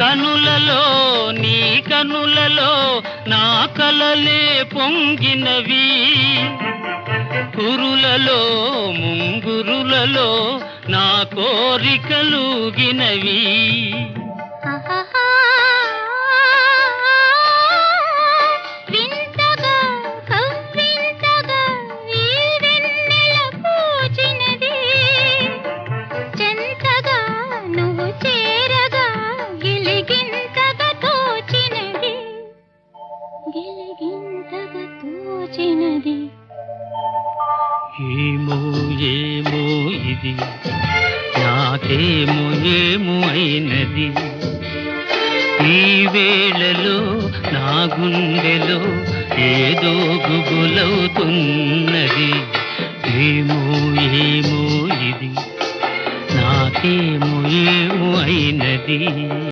కనులలో నీ కనులలో నా కలలే పొంగినవి, కురులలో ముంగురులలో నా కోరికలుగినవి. ఏమో ఏమో ఇది నాకేమో ఏమో అయినది, ఈ వేళలో నా గుండెలో ఏదో గుబులవుతున్నది. ఏమో ఏమో ఇది నాకేమో ఏమో అయినది.